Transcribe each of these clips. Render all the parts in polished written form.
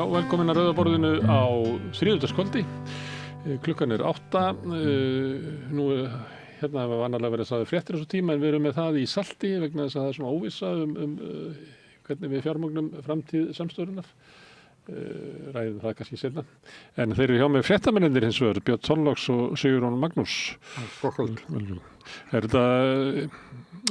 Já, velkomin að Rauða borðinu á þriðjudagskvöldi. Klukkan 8. Nú hérna var vanalega verið að sagði fréttir þessu tíma, en við erum með það í salti vegna þess að það er svona óvissa hvernig við fjármögnum framtíð samstöðurinnar. Ræðum það kannski seinna. En þeir eru hjá með fréttamennirnir hins vegar, Björn Þorláks og Sigurjón Magnús. Gott.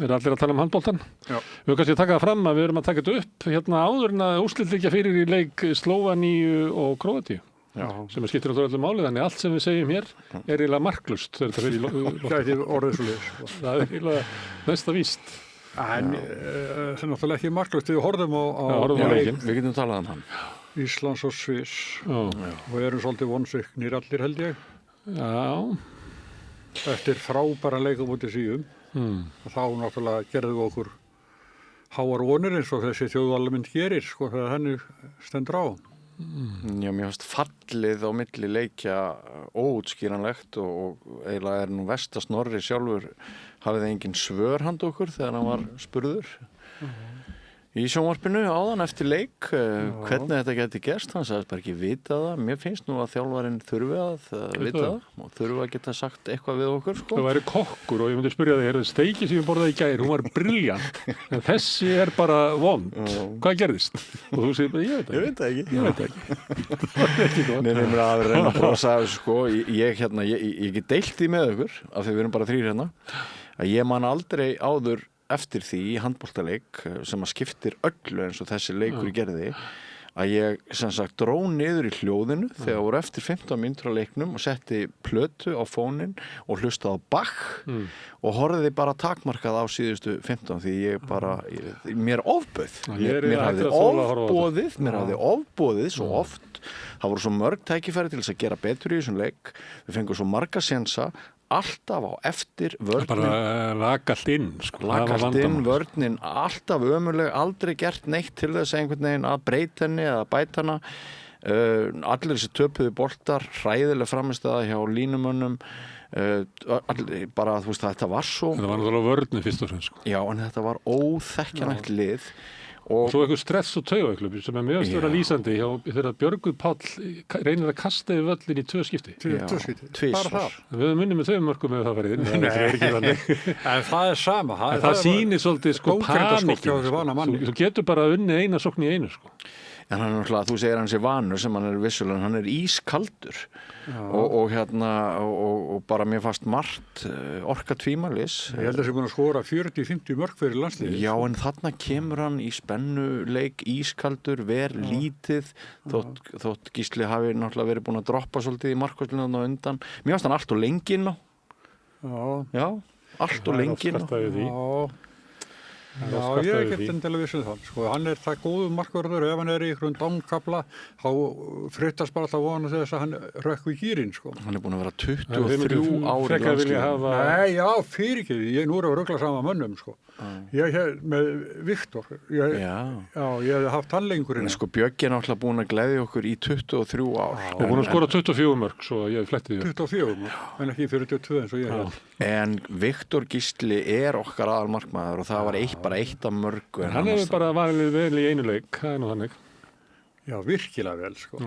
Er allir að tala um handboltan? Já. Við höfum kannski að taka það fram að við erum að taka þetta upp hérna áður en að úrslit liggja fyrir í leik Slóveníu og Króatíu. Já. Sem skiptir alltaf öllu máli, þannig allt sem við segjum hér er eiginlega marklaust þegar þetta fyrir í Gæti orðið svoleiðis. Það er eiginlega næsta víst. En það er náttúrulega ekki marklaust. Við horfum á leikinn. Við getum talað um hann. Íslands og Sviss og erum svolítið vonsviknir allir, held ég. Já. Eftir frábæra leik á móti Svíum. Og þá náttúrulega gerðum við okkur háar vonir eins og þessi þjóðvallamynd gerir, sko, þegar henni stendur á. Já, mér finnst fallið á milli leikja óútskýranlegt og eiginlega er nú Vestas Snorri sjálfur hafið engin svör handa okkur þegar hann var spurður í sjónvarpinu áðan eftir leik hvernig þetta geti gerst. Hann sagðist bara ekki vita það. Mér finnst nú að þjálfarinn þurfi að vita það og þurfi að geta sagt eitthvað við okkur, sko. Það væri kokkur og ég myndi spyrja þig, steiki sem ég borðaði í gær, hún var brilljant, en þessi er bara vond. Hvað gerðist? Og þú segir, ég veit það ekki. Það er ekki gott. Nei, mér að reyna að brosa af þessu, sko. Ég get deilt því með okkur, af því við erum bara 3 hérna, að ég man aldrei áður eftir því í handboltaleik sem að skiptir öllu eins og þessi leikur gerði, að ég sem sagt dró niður í hljóðinu þegar voru eftir 15 mínútur á leiknum og setti plötu á fóninn og hlustaði á Bach og horfði bara takmarkað á síðustu 15 því ég bara, mér ofbauð. Mér hafði ofboðið svo oft. Það voru svo mörg tækifæri til þess að gera betur í þessum leik. Við fengum svo marga sénsa, alltaf á eftir vörnin. Bara lagast inn, sko. Lagast inn, vörnin alltaf ömurleg, aldrei gert neitt til þess einhvern veginn að breyta henni eða bæta hana. Allir þessi töpuðu boltar, hræðileg framistæða hjá línumönnum. Bara, þú veist, þetta var svo... Þetta var náttúrulega vörnin fyrst og fremst, sko. Já, en þetta var óþekkjanlegt lið. Og svo eitthvað stress og taugaklub sem er mjög vera lýsandi þegar Björgur Páll reynir að kasta yfir völlin í 2 skipti. 2 skipti. Bara það. Við höfum unnið með 2 mörkum ef það farið inn. En það er sama. Það sýnir svolítið, sko, panikinn. Þú getur bara unnið eina sókn í einu, sko. En hann er náttúrulega, þú segir hann sé vanur sem hann er vissulega, hann er ískaldur og bara mér fannst margt orka tvímælis. Ég held að það sé búin að skora 40-50 mörk fyrir landsliðið. Já, en þarna kemur hann í spennuleik, ískaldur, lítið, þótt Gísli hafi náttúrulega verið búin að droppa svolítið í markvörslunum á undan. Mér fannst hann allt og lengi inn á. Já, allt og lengi inn á. Já, ég er ekki endilega vissum það. Sko, hann er það góður markvörður, ef hann er í einhverjum dánkafla, þá frittast bara alltaf vona þess að hann rökku í gírinn, sko. Hann er búin að vera 23 ári í landsliðinu. Nei, já, fyrir ekki. Ég nú er að rugla saman mönnum, sko. Ég hef með Viktor. Ég hef haft hann lengur inn. En sko, Bjöggi er náttúrulega búin að gleðja okkur í 23 ár. Og búin að skora 24 mörk, svo ég fletti því. 24 mörk, en ekki 42 eins og ég hef. En Viktor Gísli er okkar aðalmarkmaður og það var bara eitt af mörgu. Hann hefur bara valið vel í einu leik, það er nú þannig. Já, virkilega vel, sko.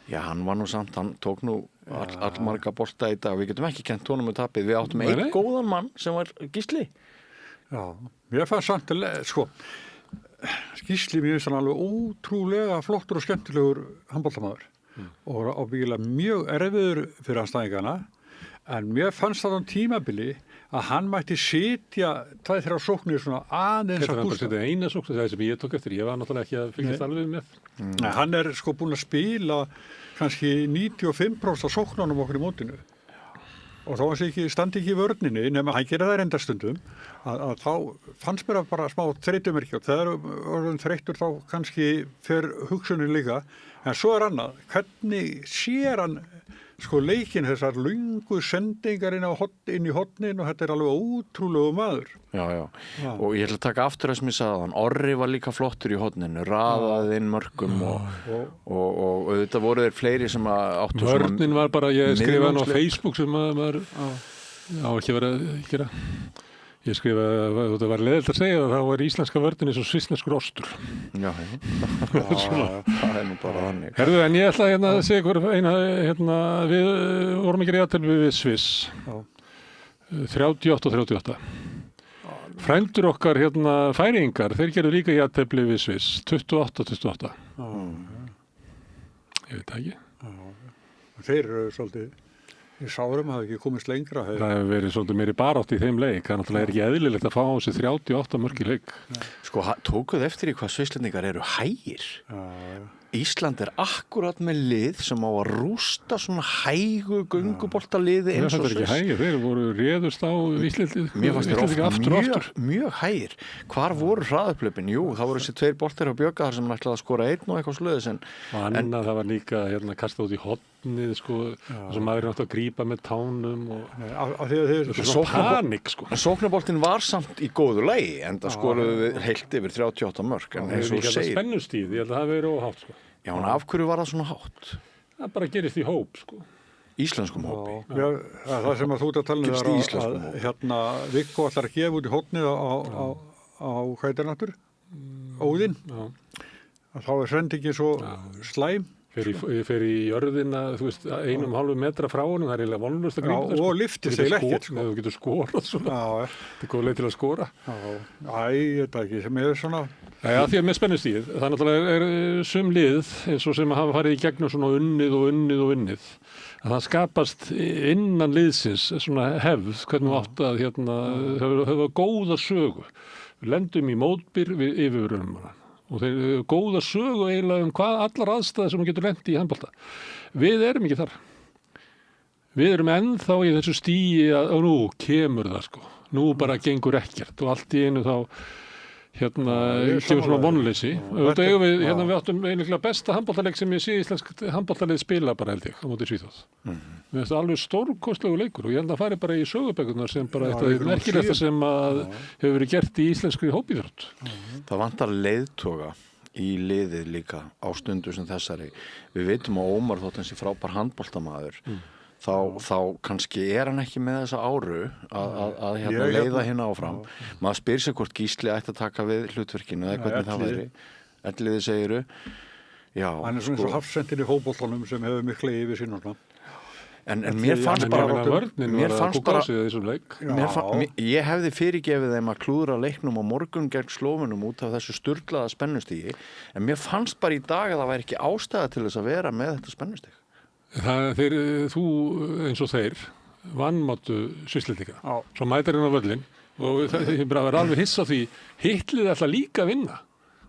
Já, hann var nú samt, hann tók nú allmarga bolta í dag. Við getum ekki kennt honum með tapið. Við áttum einn góðan mann sem var Gísli. Já, mér fannst samt sko, Gísli mér finnst hann alveg ótrúlega flottur og skemmtilegur handboltamaður og ábyggilega mjög erfiður fyrir anstæðingana, en mér fannst það á tímabili að hann mætti sitja 2-3 sóknir svona aðeins að pústa. Þetta er eina sókn, það sem ég tók eftir, ég var náttúrulega ekki að fylgjast alveg með. Nei, hann er sko búin að spila kannski 95% af sóknunum okkur í mótinu. Og þá standi ekki í vörninni, nema hann gerir það reyndastundum, að þá fannst mér bara smá þreytumerki og þegar orðin þreyttur þá kannski fer hugsunin líka, en svo er annað, hvernig sér hann sko leikinn, þessar löngu sendingar inn í hornin og þetta er alveg ótrúlegu maður. Já. Og ég ætla að taka aftur það sem ég sagði hann. Orri var líka flottur í horninu, raðaði inn mörkum og auðvitað voru þeir fleiri sem áttu svona... Vörnin var bara, ég skrifaði hann á Facebook sem maður á ekki verið að gera. Ég skrifaði að þetta var leiðilegt að segja að þá var íslenska vörnin eins og svissneskur ostur. Já, það er nú bara þannig. Herðu, en ég ætla hérna að segja ykkur eina, við vorum ekki jafntefli við Sviss. Já. 38-38. Frændur okkar Færeyingar, þeir gerðu líka jafntefli við Sviss. 28-28. Ég veit það ekki. Þeir eru svolítið, ég sárum hafa ekki komist lengra. Það hefur verið svolítið meiri barátt í þeim leik. Það náttúrulega er ekki eðlilegt að fá á sig 38 mörk í leik. Sko, tókuð eftir í hvað Svisslendingar eru hægir. Já. Ísland er akkurat með lið sem á að rústa svona hægu gönguboltaliði eins og Sviss. Það er ekki hægir, þeir voru réðust á Íslendið. Mér fannst þeir oft mjög hægir. Hvar voru hraðuplöpin? Jú, það voru þessi 2 boltar á Bjögga þar sem ætlaði að skora 1 og eitthvað slöðis. En það var líka kastað út í hornið, sko, þar sem maður átt að grípa með tánum og svona panik, sko. Sóknarboltinn var samt í góðu lagi, en það skoruðu við heilt yfir 38 mörk. En eins og segir. Spennustíð, ég held að það hafi verið óhátt, sko. Já, en af hverju var það svona hátt? Það bara gerist í hóp, sko. Íslenskum hópi. Já, það sem að þú ert að tala um að Viggo ætlar að gefa út í hornið á hættarnáttur, Óðinn. Þá er sendingin svo slæm. Fer í jörðina, þú veist, 1,5 metra frá honum, það er eiginlega vonlust að grípa það. Og lyftir sig ekkert, sko. Þú getur skorað svona. Það er góð leið til að skora. Ég veit ekki, sem er svona. Já, því að með spennustíð, það náttúrulega er sum lið, eins og sem hafa farið í gegnum svona unnið. Að það skapast innan liðsins svona hefð, hvernig átt að hafa góða sögu. Við lendum í mótbyr við yfirvörunum hana. Og þeir eru góða sögu eiginlega hvað allar aðstæði sem hún getur lent í handbolta. Við erum ekki þar. Við erum ennþá í þessu stíi að nú kemur það, sko. Nú bara gengur ekkert og allt í einu þá kemur svona vonleysi. Við áttum eiginlega besta handboltaleik sem ég sé íslensk handboltalið spila bara held ég á móti Svíþjóð. Við erum alveg stórkostlegu leikur og ég held að fari bara í sögubækurnar sem bara eitt merkilegasta sem hefur verið gert í íslenskri hópíþrótt. Það vantar leiðtoga í liðið líka á stundu sem þessari. Við veitum að Ómar þótt hans er frábær handboltamaður. Þá kannski er hann ekki með þessa áru að leiða hérna áfram. Maður spyr sig hvort Gísli ætti að taka við hlutverkinu eða hvernig það væri. Elliði segiru. Já, hann er svona eins og hafsendin í fótboltanum sem hefur mikla yfir sín og En mér fannst bara ég hefði fyrirgefið þeim að klúðra leiknum á morgun gegn Slóvenum út af þessu sturlaða spennustígi, en mér fannst bara í dag að það væri ekki ástæða til þess að vera með þetta spennustíg. Þú eins og þeir vannmáttu Svisslendinga. Svo mætir á völlin og það er alveg hissa því hitlið ætla líka að vinna.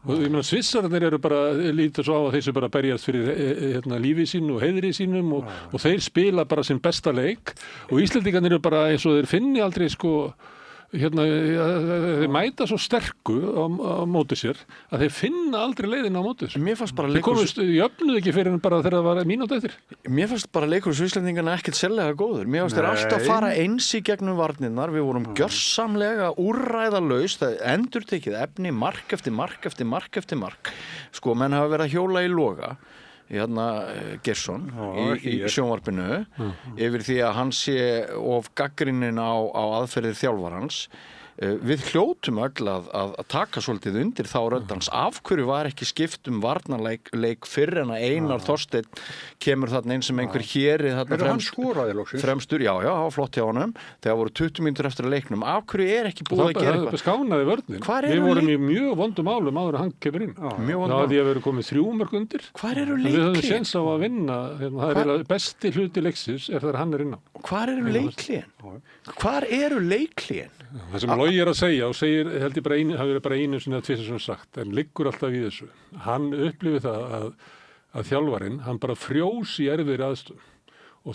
Og ég meina Svissararnir eru bara lítið svo á að þeir sem bara berjast fyrir lífi sínu og heiðri sínum og þeir spila bara sinn besta leik og Íslendingarnir eru bara eins og þeir finni aldrei sko þeir mæta svo sterku á móti sér að þeir finna aldrei leiðina á móti sér. Mér fannst bara leikur jöfnuð ekki fyrir en bara þegar það var mínútu eftir. Mér fannst bara leikur Svisslendingarna ekkert sérlega góður. Mér fannst þeir alltaf fara eins í gegnum varnirnar. Við vorum gjörsamlega úrræðalaus, það endurtekið efni mark eftir mark. Sko, menn hafa verið að hjóla í loga Geirsson í sjónvarpinu yfir því að hann sé of gagnrýninn á aðferðir þjálfarans. Við hljótum öll að taka svolítið undir þá röddans. Af hverju var ekki skipt varnarleik fyrr en að Einar Þorsteinn kemur þarna einn sem einhver hérið fremstur, já, flott hjá honum. Þegar voru 20 mínútur eftir að leiknum. Af hverju er ekki búið að gera eitthvað? Það skánaði vörnin. Við vorum í mjög vondum álum áður að hann kemur inn. Það hafði að vera komið 3 mörk undir. Hvar eru leikliðin? Við höfum séns á að vinna. Það er besti hluti leiksins ef hann er inn á. Hvar eru leikliðin? Það sem Logi er að segja og segir, held ég hafi verið bara einu sinni að tvisvar sem sagt, en liggur alltaf í þessu. Hann upplifir það að þjálfarinn, hann bara frjós í erfiðri aðstöðum og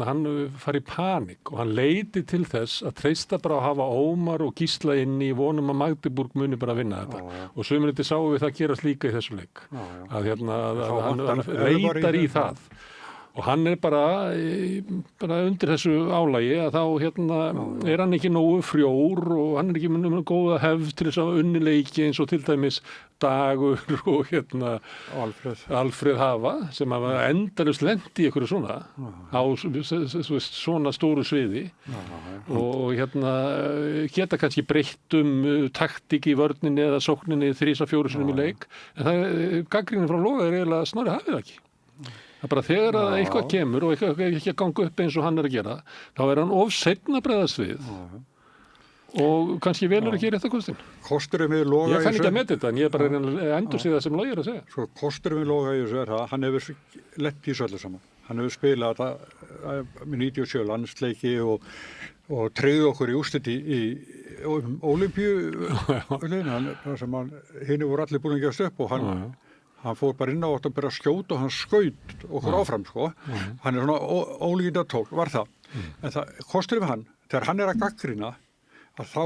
hann fari í panik og hann leiti til þess að treysta bara að hafa Ómar og Gísla inn í vonum að Magdeburg muni bara að vinna þetta. Og sömurinn sáu við það gerast líka í þessu leik. Að hann reytar í það. Og hann bara undir þessu álagi að þá er hann ekki nógu frjór og hann er ekki með góða hefð til þess að unnileiki eins og til dæmis Dagur og Alfreð hafa sem hafa endalaust lent í einhverju svona á svona stóru sviði og geta kannski breytt taktík í vörninni eða sókninni 3-4 sinnum í leik en það gagnrýnin frá Loga eiginlega Snorri hafið það ekki. Það bara þegar að eitthvað kemur og eitthvað ekki að ganga upp eins og hann er að gera, þá er hann of seinna að bregðast við og kannski velur ekki rétta kostin. Kosturum við Loga í þessu... Ég kann ekki að meta þetta, en ég er bara endur sig það sem Logi er að segja. Sko, kosturum við Loga í þessu það, hann hefur lent í þessu öllu saman. Hann hefur spilað með 97 landsleiki og tryggði okkur í úrslit í Ólympíu, þar sem hinn voru allir búin að gefast upp og hann fór bara inn á og byrja að skjóta og hann skaut okkur áfram sko. Hann er svona ólíkindatól, var það. En það kostur við hann, þegar hann er að gagnrýna að þá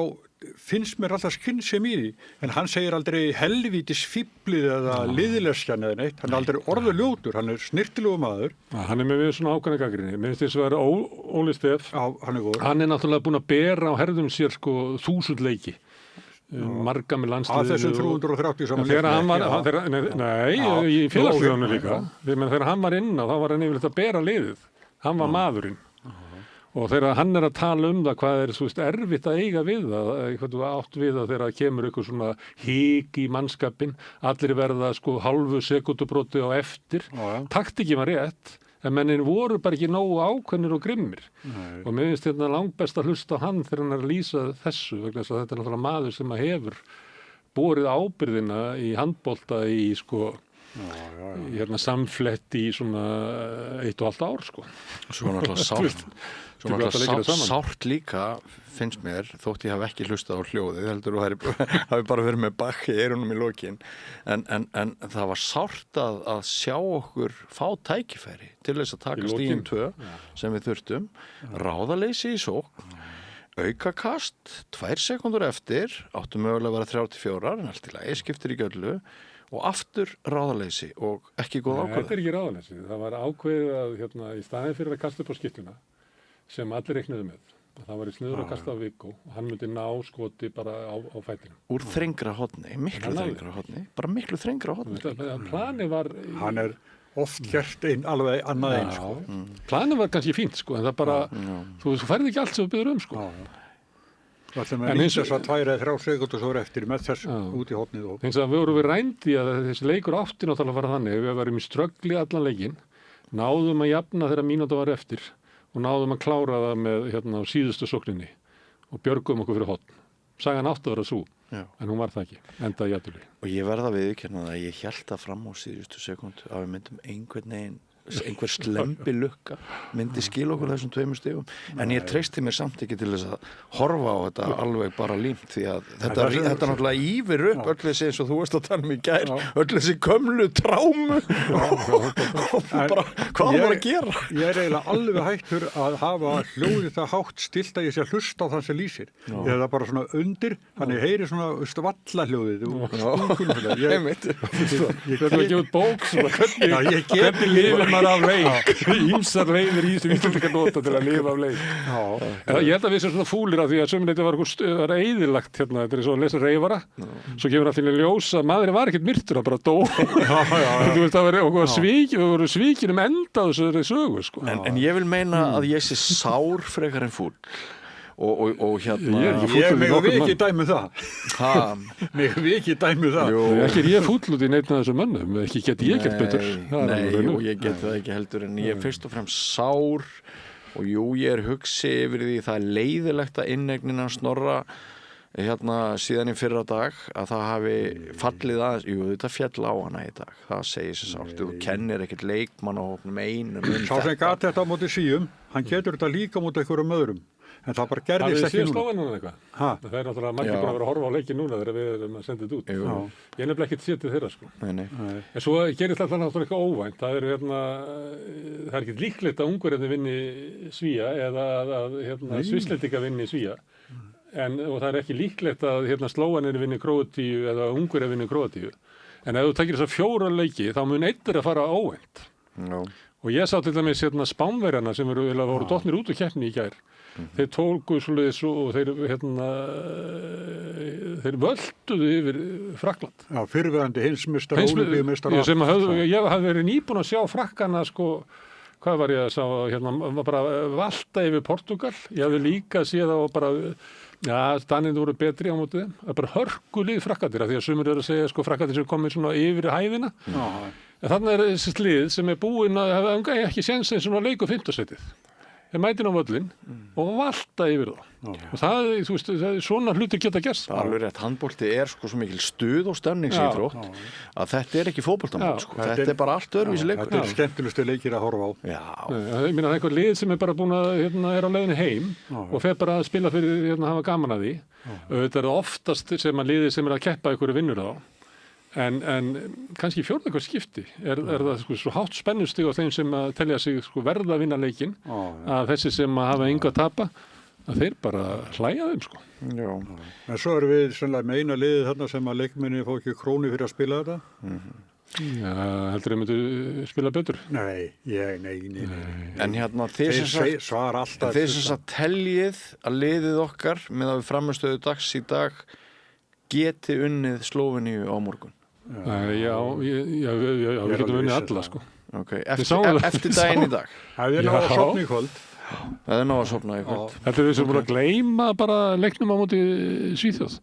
finnst mér alltaf skynsemi í því, en hann segir aldrei helvítis fíblið eða liðleskjan eða neitt, hann er aldrei orðuljótur, hann er snirtilegu maður. Hann er með svona ákvæmna gagnrýni, mér finnst þess að vera Óli Stef, hann er náttúrulega búin að bera á herðum sér sko 1000 leiki. Marga með landsliðinu að þessum 330 saman þegar hann var í félagsliðunum líka þegar hann var inn á þá var hann yfirleitt að bera liðið hann var maðurinn og þegar hann er að tala það hvað er svo erfitt að eiga við það eitthvað átt við það þegar kemur eitthvað svona hik í mannskapin allir verða sko hálfu sekúndubroti á eftir taktíkin var rétt en mennin voru bara ekki nógu ákveðnir og grimmir. Og mér finnst langbest að hlusta á hann þegar hann er að lýsa þessu vegna þess að þetta er náttúrulega maður sem hefur borið ábyrgðina í handbolta í sko samflett í svona 1,5 ár sko. Svo náttúrulega sárt líka finnst mér, þótt ég hafi ekki hlustað á hljóðið, heldur og hafi bara verið með bakk í eyrunum í lokin en það var sárt að sjá okkur fá tækifæri til þess að taka stígin 2 sem við þurftum, ráðaleysi í sókn, aukakast 2 sekúndur eftir, áttu mögulega að vera 34 en allt í lagi, skiptir ekki öllu og aftur ráðaleysi og ekki góð ákveð. Þetta er ekki ráðaleysi, það var ákveðið að í staðin fyrir að kasta upp á skýrtuna sem allir reiknuðu með. Það var í sniður að kasta á Viggo og hann myndi ná skoti bara á fætinum. Úr þrengra horni, miklu þrengra horni, bara miklu þrengra horni. Planið var... Hann er oft gert alveg annað eins sko. Planið var kannski fínt sko, en það bara, þú færði ekki allt sem þú byggður sko. Það ætlum að nýta þess að 2-3 sekúndur svo eftir með þess út í hornið. Eins að við vorum við rændi að þessi leikur átti náttúrulega að fara þannig, við varum í ströggli allan leikinn, náðum að jafna þegar mínúta var eftir og náðum að klára það með á síðustu sókninni og björgum okkur fyrir horn. Sagan átti að vera svo, en hún var það ekki, endaði jafnvel. Og ég verða að viðurkenna að ég hélt það fram á síðustu sekúndu að við myndum einhver slempi lukka myndi skila okkur þessum 2 stigum en ég treysti mér samt ekki til þess að horfa á þetta alveg bara límt því að þetta náttúrulega ýfir upp öll þessi eins og þú veist að tala í gær öll þessi gömlu trámu og bara hvað var að gera? Ég er eiginlega alveg hættur að hafa hljóðið það hátt stilt að ég sé að hlusta á það sem lýsir ég er það bara svona undir þannig ég heyri svona vallahljóðið Ég verður ekki út bók hvernig lifir maður af leik ýmsar leiðir í sem Íslendingar nota til að lifa af leik ég held að við séum svona fúlir af því að sömuleyti var eyðilagt þetta er svo að lesa Reyfara svo kemur allir í ljós að maðurinn var ekkert myrtur það bara dó þú veist það voru svíkin enda þessari sögu sko. en ég vil meina að ég sé sár frekar en fúl og ég megum við ekki dæmi það megum við ekki dæmi það ekki er ég fúll út í neitt af þessum mönnum ekki geti ég gett betur og ég get það ekki heldur en ég er fyrst og fremst sár og ég er hugsi yfir því það er leiðilegt að innegnin hans Snorra síðan í fyrra dag að það hafi fallið aðeins þetta fjall á hana í dag það segir sér sárt, þú kennir ekkert leikmann á hópnum einum sá sem gat þetta á móti síum hann getur þetta líka móti einhverjum öðrum en það bara gerðist ekki núna. Það er náttúrulega margir bara að vera að horfa á leikin núna þegar við erum að senda þetta út. Ég er nefnilega ekkert sétið þeirra sko. Nei. En svo gerist alltaf náttúrulega eitthvað óvænt. Það er ekki líklegt að Ungverjarnir vinni Svía eða að Svisslendingar vinni Svía. Og það er ekki líklegt að Slóvenir vinni Króatíu eða Ungverjar vinni Króatíu. En ef þú takir þessa 4 leiki þá mun einn að fara óvænt. Og ég sá til dæmis hérna Spánverjana sem voru dottnir út úr keppni í gær. Þeir tóku svoleiðis og þeir völduðu yfir Frakkland. Já, fyrrverandi heimsmeistar, ólympíumeistar. Ég hafði verið nýbúinn að sjá Frakkana sko, hvað var ég að sá, hérna, bara valta yfir Portúgal. Ég hafði líka séð á bara, Danirnir voru betri á móti þeim. Það er bara hörkulið Frakkandir, því að sumir eru að segja sko Frakkandir sem komið svona yfir hæðina. En þarna þessi slið sem búinn að hafa ekki séns eins og leiku 5. setið. Þeir mætin á völlin og valta yfir það. Og það, þú veist, svona hlutir geta gerst. Alveg rétt, handbolti svo mikil stuð og stemningsíþrótt að þetta ekki fótboltamót, sko. Þetta bara allt öðruvísi leikur. Þetta skemmtilegustu leikir að horfa á. Já. Ég meina, það einhver lið sem bara búin að, á leiðinni heim og fer bara að spila fyrir, hafa gaman að því. Þetta oftast sem að liðið sem að keppa einhverju vinnur á. En kannski fjórða eitthvað skipti það sko, svo hátt spennustig á þeim sem að telja sig sko, verða að vinna leikinn að þessi sem að hafa engu að tapa að þeir bara hlæja þeim sko. Já. En svo erum við sannlega með eina liðið þarna sem að leikmenni fá ekki krónu fyrir að spila þetta. Já, heldur þau myndu spila betur? Nei. En hérna þeir sem teljið að liðið okkar með að við framistöðu dags í dag geti unnið Slóveníu á morgun. Já, við getum unnið alla sko. Okay. Eftir daginn í dag. Það náðu að sofna í kvöld. Það náðu að sofna í kvöld. Heldur við sem búin að gleyma bara leiknum á móti Svíþjóð.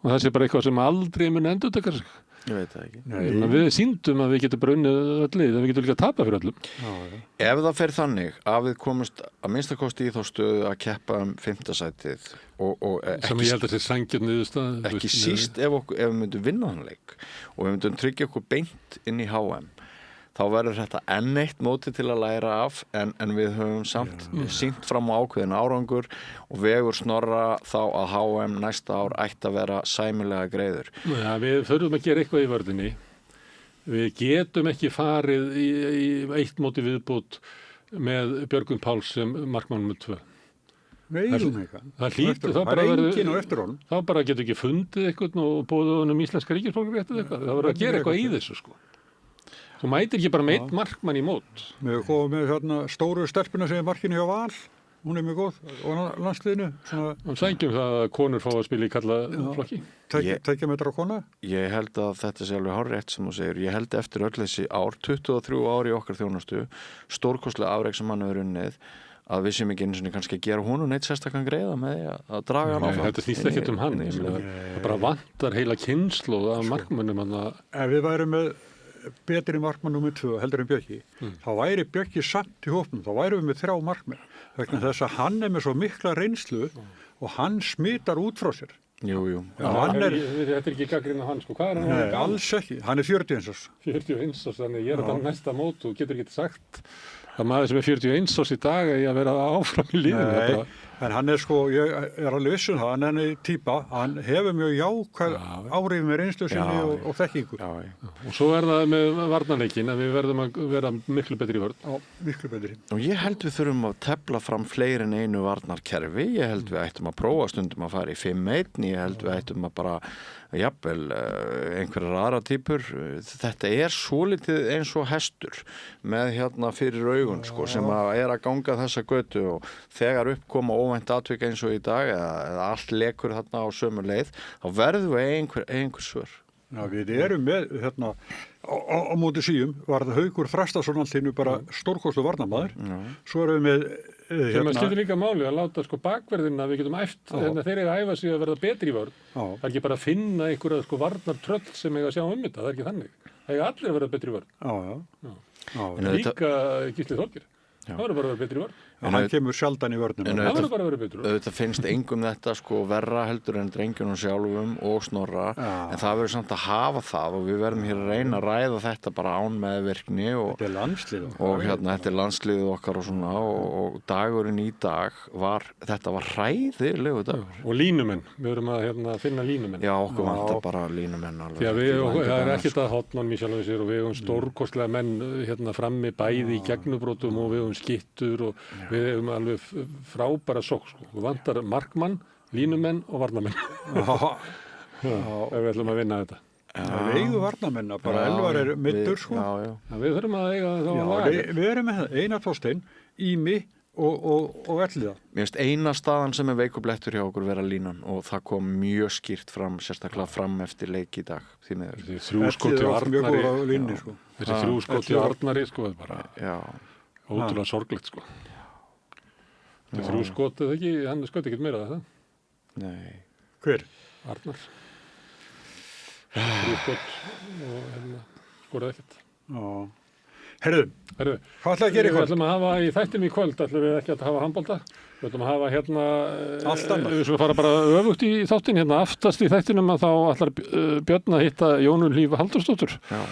Og það sé bara eitthvað sem aldrei mun endurtaka sig. Ég veit það ekki. Við sýndum að við getum bara unnið öll lið, við getum líka að tapa fyrir öllum. Ef það fer þannig að við komumst að minnstakosti í þá stöðu að keppa 5. sætið og sem ég held að sé sanngjarn niðurstaða. Ekki síst ef við myndum vinna þann leik og við myndum tryggja okkur beint inn í HM, þá verður þetta enn eitt móti til að læra af en við höfum samt sýnt fram á ákveðin árangur og vegur Snorra þá að HM næsta ár ætti að vera sæmilega greiður. Já, við þurfum að gera eitthvað í vörðinni. Við getum ekki farið í eitt móti viðbútt með Björgvin Páls sem markmann með 2. Það hlýtur þá bara þá bara getur ekki fundið eitthvað og búið honum íslenska ríkisborgararétt eða eitthvað. Það verður að gera eitthvað í þessu sko. Þú mætir ekki bara með einn markmann í mót. Við komum með hérna stóru stelpuna sem markinu hjá Val. Hún mjög góð og landsliðinu. Og sækjum það að konur fá að spila í karlaflokki. Tveggja metra kona? Ég held að þetta sé alveg hárrétt sem þú segir. Ég held eftir öll þessi ár, 23 ár í okkar þjónustu, stórkostlega afrek sem hann hefur unnið, að við sem ekki einu sinni kannski að gera honum neitt sérstakann greiða með því að draga hann áfram. Þetta snýst ekkert hann. Það bara vantar heila kynslóð af markmönnum. Ef við værum með betri markmann nummer 2 heldur en Bjöggi, þá væri Bjöggi samt í hópnum, þá værum við með 3 markmenn. Vegna þess að hann með svo mikla reynslu og hann smitar út frá sér. Jú. Þetta ekki gagnrýna hann, sko. Hvað hann? Nei, alls ekki. Hann 41 árs. 41 árs, þannig ég þetta næsta mót og getur ekki sagt að maður sem 41 árs í dag að vera áfram í lífinu. Nei, en hann sko, ég alveg viss það, hann típa, hann hefur mjög jákvæð áhrif með reynslu sinni og þekkingu. Og svo það með varnarleikin að við verðum að vera miklu betri í vörn. Já, miklu betri. Og ég held við þurfum að tefla fram fleiri en einu varnarkerfi. Ég held við ættum að prófa stundum að fara í 5-1. Ég held við ættum að bara jafnvel einhverjar aðra týpur. Þetta svolítið eins og hestur með hérna fyrir augun sko, sem að ganga þessa götu og þegar uppkoma óvænt atvik eins og í dag eða allt lekur þarna á sömu leið, þá verðum við einhver svör. Já, við erum með hérna á móti Svíum var það Haukur Þrastason allinu bara stórkostlegur varnarmaður. Svo erum við með sem að skiptir líka máli að láta sko bakverðina við getum æft þeir eiga að æfa sig að verða betri í vörn. Það ekki bara að finna einhverja sko varnartröll sem eiga að sjá þetta, það ekki þannig. Það eiga allir að verða betri í vörn. Líka Gísli Þorgeir. Það verður bara að vera betri í vörn. En hann kemur sjaldan í vörnum. Það verður bara að vera betur. Auðvitað finnst engum þetta sko verra heldur en drengjunum sjálfum og Snorra, en það verður samt að hafa það og við verðum hér að reyna að ræða þetta bara án meðvirkni og þetta landslið og hérna þetta landsliðið okkar og svona og dagurinn í dag þetta var hræðilegu dagur. Og línumenn, við verðum að finna línumenn. Já, okkur vantar bara línumenn alveg. Því að það ekkert að hotnum í sjálfu sér og við stórkostlega menn hérna frammi bæði í gegnubrotum og við skittur og við hefum alveg frábæra sókn sko. Við vantar markmann, línumenn og varnarmenn ef við ætlum að vinna þetta. Við eigum varnarmenn að bara Elvar middur sko. Já. Við þurfum að eiga þá Já, að laga. við erum með Einar Þorstein, Ími og Elliða. Mér finnst eina staðan sem veikublettur hjá okkur vera línan og það kom mjög skýrt fram, sérstaklega fram eftir leik í dag, því miður. Þessi þrjú skot í Arnari, línni, sko. þessi þrjú skot í Arnari, sko, bara ótrúlega sorglegt, sko. Þetta þrjú skot, eða ekki, hann skot ekkert meira það. Nei. Hver? Arnar. Þrjú skot og skoraði ekkert. Já. Herðu, hvað ætlaði að gera í Við kvöld? ætlum að hafa í þættinum í kvöld, ætlum við ekki að hafa handbolta. Við ætlum að hafa hérna, Allt annað. Við skulum fara bara öfugt í þáttin, hérna aftast í þættinum að þá ætlar Björn að hitta Jónu Hlíf Halldórsdóttur. Já,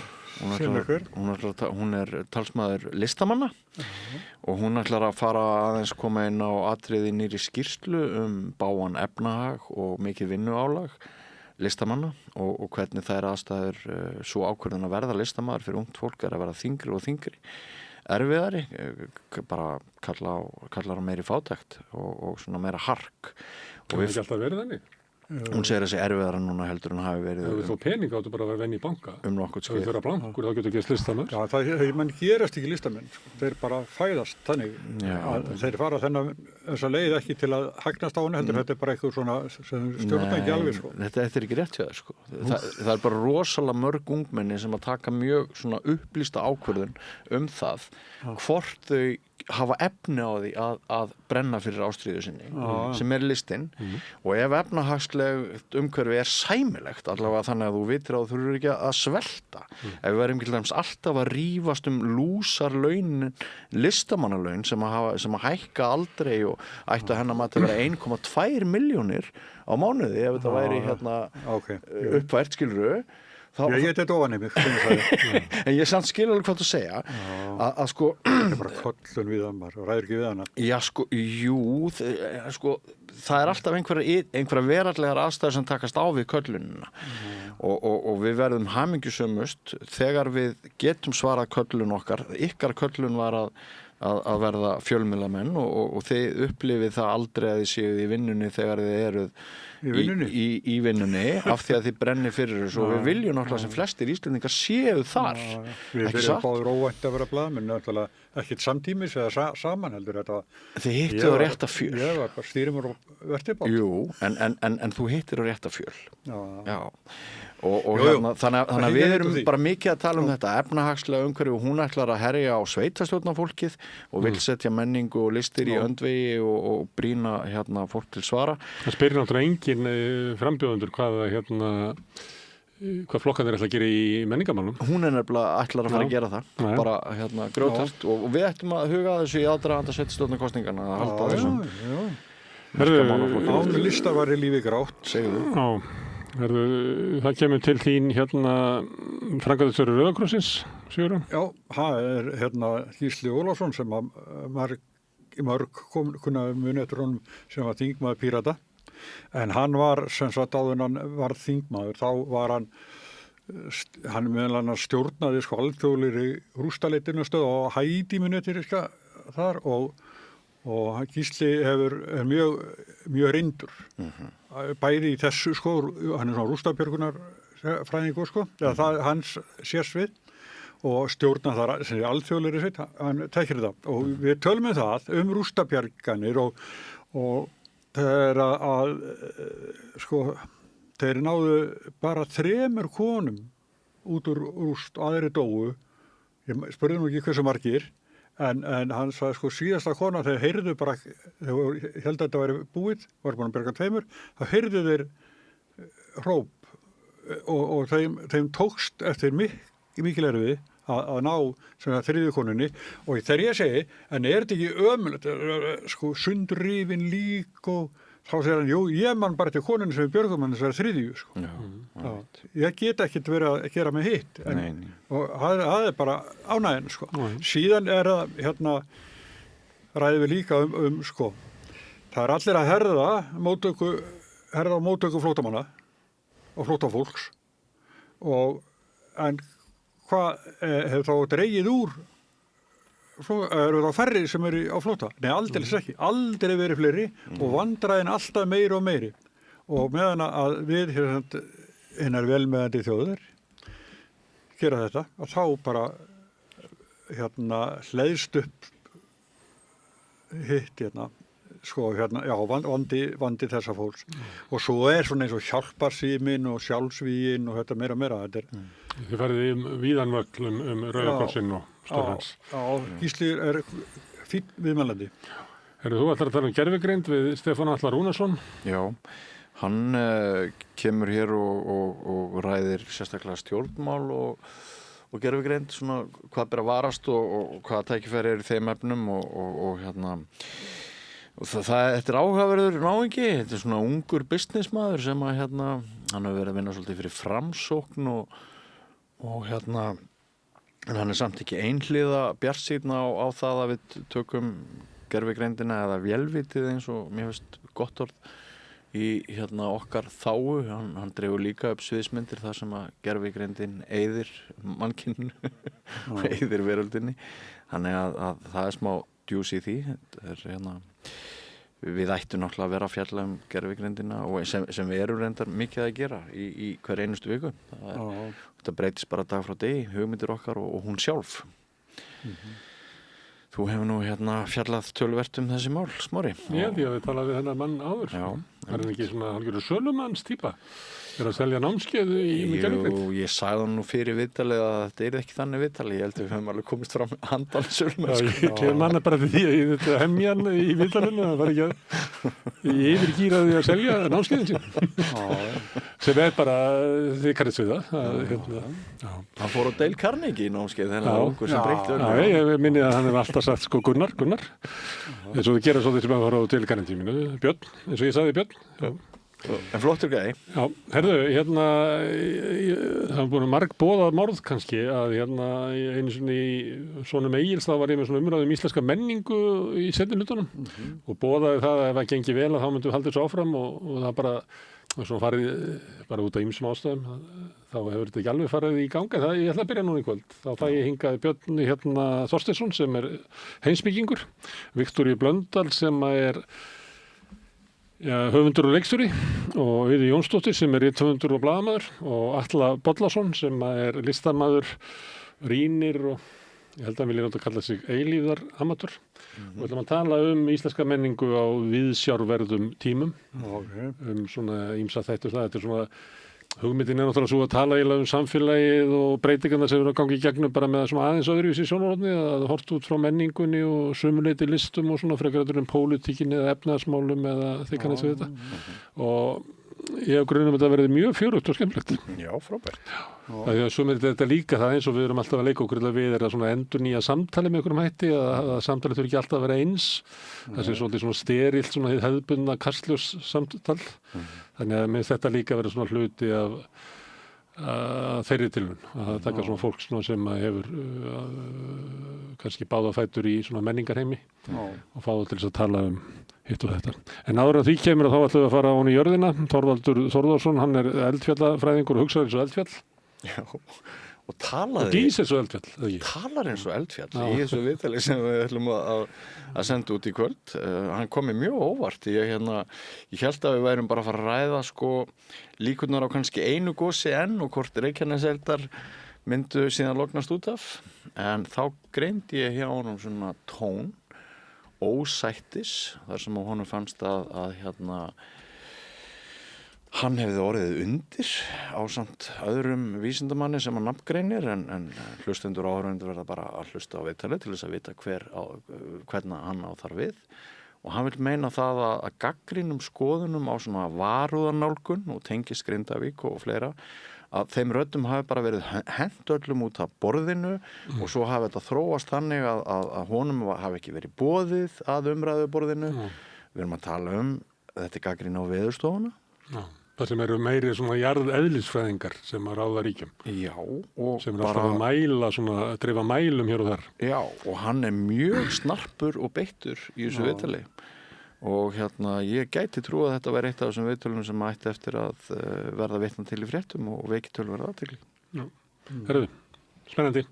Sem hver? hún er talsmaður listamanna og hún ætlar að fara aðeins koma inn á atriði nýri skýrslu bágan efnahag og mikið vinnuálag listamanna og hvernig þær aðstæður svo ákvörðun að verða listamaður fyrir ungt fólk að verða þyngri og þyngri erfiðari, bara kallar á meiri fátækt og svona meira hark. Það er ekki alltaf verið þannig. Hún segir þessi erfiðara núna heldur en hafi verið Ef þú þó pening áttu bara að vera venni í banka. Nokkuð Ef skeið. þú vera blankur þá getur ekki að listamör. Já, mann gerast ekki listamenn, sko. Þeir bara fæðast þannig að þeir fara þessa leið ekki til að hagnast á henni, heldur þetta er bara eitthvað svona sem stjórna ekki alveg, sko. Þetta er ekki rétt hjá þér, sko. Það er bara rosalega mörg ungmenni sem að taka mjög svona upplýsta ákvörðun það hvort þau hafa efni á því að brenna fyrir ástríðu sinni sem er listinn og ef efnahagsleg umhverfi er sæmilegt allavega þannig að þú vitir að þú þurfur ekki að svelta ef við verðum til dæmis alltaf að rífast lúsarlaun listamannalaun sem að hækka aldrei og ættu að hennar maður að vera 1,2 milljónir á mánuði ef þetta væri uppvært skilurðu. Ég geti þetta ofan í mig, en ég samt skil alveg hvað þú segja að sko þetta er bara kollun við hann og ræður ekki við hana. Já sko, sko það er alltaf einhverja veraldlegar aðstæður sem takast á við köllunina og við verðum hamingjusömmust þegar við getum svarað köllun okkar. Ykkar köllun var að verða fjölmiðlamenn og þið upplifið það aldrei að þið séu í vinnunni þegar þið eruð í vinnunni af því að þið brennir fyrir þessu og við viljum náttúrulega sem flestir Íslendingar séu þar. Við byrjum báður óvænt að vera blaðmenn, náttúrulega ekkert samtímis eða saman heldur þetta. Þið hittu á rétta fjöl. Ég var bara stýrimur og vertibátt. Jú, en þú hittir á rétta fjöl. Já. Og Jú. þannig að við erum bara mikið að tala um þetta efnahagslega umhverfi og hún ætlar að herja á sveitarstjórnarfólkið og vill setja menningu og listir í öndvegi og brýna fólk til svara. Það spyrir náttúrulega engin frambjóðendur hvað flokkarnir ætla að gera í menningamálum. Hún er nefnilega ætlar að fara að gera það, bara grjótart og við ættum að huga þessu í aðdraganda sveitarstjórnarkosningana að halda þessum merkamálaflokki. Án lista var í lífi grátt. Segðu þú. Það kemur til þín framkvæmdastjóri Rauða krossins, Sigurjón? Já, það er Gísli Ólafsson sem að mörg kunna muni eftir honum sem var þingmaður Pírata en hann var sem sagt áður hann var þingmaður þá var hann meðal annars stjórnaði alþjóðlegri rústaleitinnastöð á Haítí muni eftir þar og Gísli er mjög reyndur bæði í þessu hann er svona rústabjörgunarfræðingur það hans sérsvið og stjórna þar sem er alþjóðlegri sveit, hann tekir þetta og við tölum það rústabjörganir og þegar þeir náðu bara 3 konum út úr rúst aðri dóu, ég spurði nú ekki hversu margir en hann sagði síðasta kona þegar heyrðu bara þegar held að þetta væri búið var búin að bjarga 2 þá heyrðu þeir hróp og þeim tókst eftir mikil erfiði að ná þriðju konunni og þegar ég segi en er þetta ekki ömulegt sundrifin lík og þá segir hann, jú, ég man bara til konunni sem við björgum hann þessari þriðju ég get ekkert verið að gera með hitt og það er bara ánæginn síðan er það ræðum við líka það er allir að herða móttöku flóttamanna og flóttafólks en hvað hefur þá dregið úr eru þá færri sem eru á flótta? Nei, aldeilis ekki. Aldrei verið fleiri og vandræðin alltaf meiri og meiri. Og meðan að við einar velmeðandi þjóðir gera þetta, að þá bara hleðst upp hitt vandi þessa fólks. Og svo svona eins og hjálparsíminn og sjálfsvíginn og þetta meira. Þetta Þið farið víðan völl Rauða krossinn og stórhans. Já, Gísli fínn viðmælandi. Þú ætlar að tala gervigreind við Stefán Atla Rúnarsson. Já, hann kemur hér og ræðir sérstaklega stjórnmál og gervigreind, svona hvað ber að varast og hvaða tækifæri í þeim efnum og þetta áhugaverður náungi, þetta svona ungur businessmaður sem að hann hefur verið að vinna svolítið fyrir Framsókn og en hann samt ekki einhliða bjartsýnn á það að við tökum gervigreindina eða vélvitið eins og mér finnst gott orð í okkar þágu. Hann dregur líka upp sviðsmyndir þar sem að gervigreindin eyðir mannkyninu og eyðir veröldinni. Þannig að það smá djús í því. Við ættum náttúrulega að vera að fjalla gervigreindina og sem við erum reyndar mikið að gera í hver einustu viku. Þetta breytist bara dag frá degi, hugmyndir okkar og hún sjálf. Þú hefur nú fjallað töluvert þessi mál, Smári. Ég hef talað við þennan mann áður. Já. Það ekki svona hálfgerður sölumanns típa. Að selja námskeið með gervigreind. Jú, ég sagði hann nú fyrir viðtalið að þetta ekki þannig viðtalið. Ég held að við höfum alveg komist fram handan sölumann. Ég manna bara því að þetta hemjan í viðtalinu, það var ekki að yfirgýraði að selja námskeiðin sín. Sem bara, þið kannist við það. Hann fór á Dale Carnegie námskeið, þennan okkur sem breytti öllu. Já, ég minni að hann hefur alltaf sagt Gunnar. Eins og þið gera svo því sem að fara á Dale Carnegie mínu, Björn, eins og ég sagði Björn. En flottur gæi. Já, herðu, það var búin margbóðað morð kannski að einu sinni í svonum Egils þá var ég með svona umræðu íslenska menningu í seinni hlutunum og boðaði það að ef það gengi vel að þá myndum við halda þessu áfram og það bara svona farið bara út af ýmsum ástæðum þá hefur þetta ekki alveg farið í ganga. Ég ætla að byrja núna í kvöld. Þá fæ ég hingað Björn Þorsteinsson sem heimspekingur, Viktoríu Blöndal sem höfundur og leikstjóri og Auði Jónsdóttir sem rithöfundur og blaðamaður og Atla Bollason sem listamaður, rýnir og ég held að hann vilja láta kalla sig eilífðar amatör. Og við ætlum að tala íslenska menningu á viðsjárverðum tímum, svona ýmsa þættir það. Þetta svona hugmyndin náttúrulega svo að tala eiginlega samfélagið og breytingarnar sem eru að gangi í gegnum bara með svona aðeins öðruvísi sjónarhorni að horft út frá menningunni og sömuleyti listum og svona frekar pólitíkinni eða efnahagsmálum eða þið kannast við þetta. Og ég hef grunum að þetta verði mjög fjörugt og skemmtilegt. Já, frábært. Það er svo þetta líka það eins og við erum alltaf að leika okkur við að svona endurnýja samtali með einhverjum hætti að samtali þurfi ekki alltaf að vera eins. Það sé svona sterilt, svona hefðbundna kastljós samtal. Þannig að með þetta líka verður svona hluti af þeirri tilraun að taka svona fólk svona sem hefur kannski báða fætur í svona menningarheimi og fá það til þess að tala hitt og þetta. En áður en því kemur þá ætlum við að fara á hún í jörðina. Þorvaldur Þórðarsson, hann eldfjallafræðingur og hugsaður eins og eldfjall. Já, og talaði... Og gís eins og eldfjall, eða ekki? Talar eins og eldfjall í þessu viðtali sem við ætlum að senda út í kvöld. Hann kom mér mjög óvart. Ég held að við værum bara að fara að ræða líkurnar á kannski einu gosi enn og hvort Reykjaneseldar myndu síðan lognast út af. En þá greindi ég hjá honum svona tón ósættis, þar sem honum fannst að hann hefði orðið undir ásamt öðrum vísindamanni sem hann nafngreinir en hlustendur og áhorfendur verða bara að hlusta á viðtalið til þess að vita hvernig hann á þar við. Og hann vil meina það að gagnrýnum skoðunum á svona varúðarnálgun og tengist Grindavík og fleira að þeim röddum hafi bara verið hent öllum út af borðinu og svo hafi þetta þróast þannig að honum hafi ekki verið boðið að umræðu borðinu. Við erum að tala þetta gagnrýni á Veðurstofuna. Það sem eru meiri svona jarðeðlisfræðingar sem að ráða ríkjum. Já, og sem alltaf að mæla svona, dreifa mælum hér og þar. Já, og hann mjög snarpur og beittur í þessu viðtali. Og ég gæti trú að þetta væri eitt af þessum viðtölum sem ætti eftir að verða vitna til í fréttum og veikitölum verða athygli. Já, herðu, spennandi.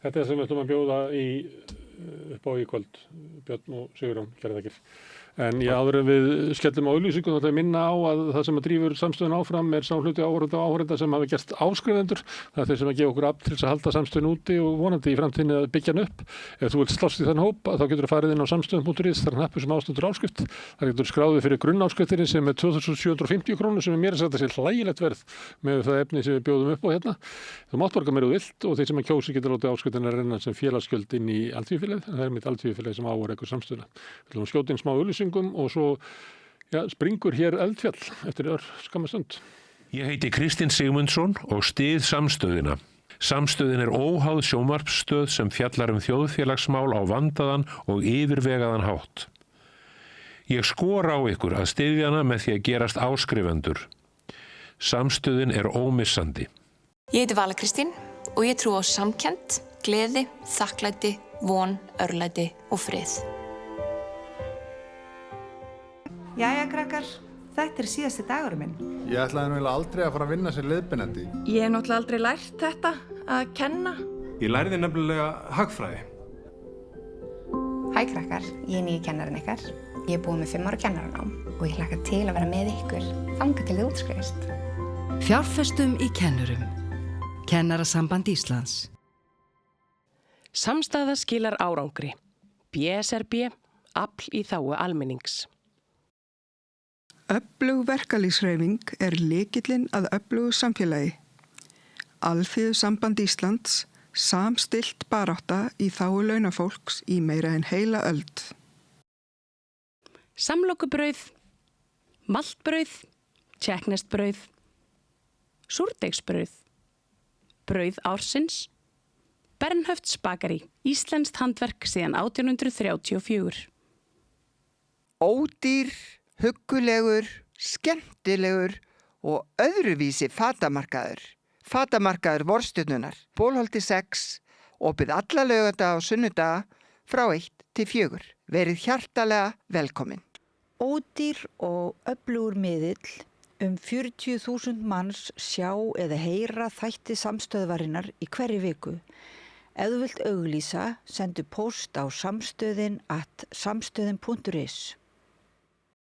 Þetta sem við ætlum að bjóða upp á í kvöld, Björn og Sigurjón, kærar þakkir. En áður en við skellum á auglýsingu þá ætla ég að minna á að það sem að drífur samstöðun áfram er sá hluti áhorfenda sem hafa gerst áskrifendur. Það er þeir sem að gefa okkur afl til þess að halda samstöðun úti og vonandi í framtíðinni að byggja hann upp. Ef þú vilt slást í þann hóp þá getur þú farið inn á samstöðun.is, þar hnappur sem ástendur áskrift. Þar getur þú skráðið fyrir grunnáskriftinni sem er 2.750 krónur sem er mér að segja þessi hlægilegt verð með það efni sem við bjóðum upp á hérna. Þú mátt borga meira þú vilt og þeir sem að kjósi getur látið áskriftina renna sem félagsgjöld inn í Alþýðufélagið. Það er mitt Alþýðufélagið sem árekur samstöðuna. Við ætlum að skjóta inn smá auglýsingum og svo springur hér eldfjall eftir skamma stund. Ég heiti Kristinn Sigmundsson og styð samstöðina. Samstöðin er óháð sjónvarpsstöð sem fjallar þjóðfélagsmál á vandaðan og yfirvegaðan hátt. Ég skora á ykkur að styðja hana með því að gerast áskrifendur. Samstöðin er ómissandi. Ég heiti Vala Kristín og ég trú á samkennd, gleði, þakklæti, von, örlæti og frið. Jæja, krakkar, þetta er síðasti dagurum minn. Ég ætlaði nú aldrei að fara að vinna sem leiðbeinandi. Ég hef náttúrulega aldrei lært þetta, að kenna. Ég lærði nefnilega hagfræði. Hæ krakkar, ég er nýji kennarinn ykkar. Ég er búin með 5 ára kennaranám og ég hlakka til að vera með ykkur þangað til þið útskrifist. Fjárfestum í kennurum. Kennarasamband Íslands. Samstaða skilar árangri. BSRB, afl í þágu almennings. Öflug verkalýðshreyfing er lykillinn að öflugu samfélagi. Alþýðusamband Íslands, samstillt barátta í þágu launafólks í meira en heila öld. Samlokubrauð, maltbrauð, tékkneskt-brauð, súrdeigsbrauð, brauð ársins, Bernhöfts bakari, íslenskt handverk síðan 1834. Ódýr, huggulegur, skemmtilegur og öðruvísi fatamarkaður. Fatamarkaður Vorstjörnunnar, Bólholti 6, opið alla laugardaga og sunnudaga frá 1 til 4. Verið hjartalega velkomin. Ódýr og öflugur miðill 40.000 manns sjá eða heyra þætti samstöðvarinnar í hverri viku. Ef þú vilt auglýsa, sendu póst á samstöðin@samstöðin.is.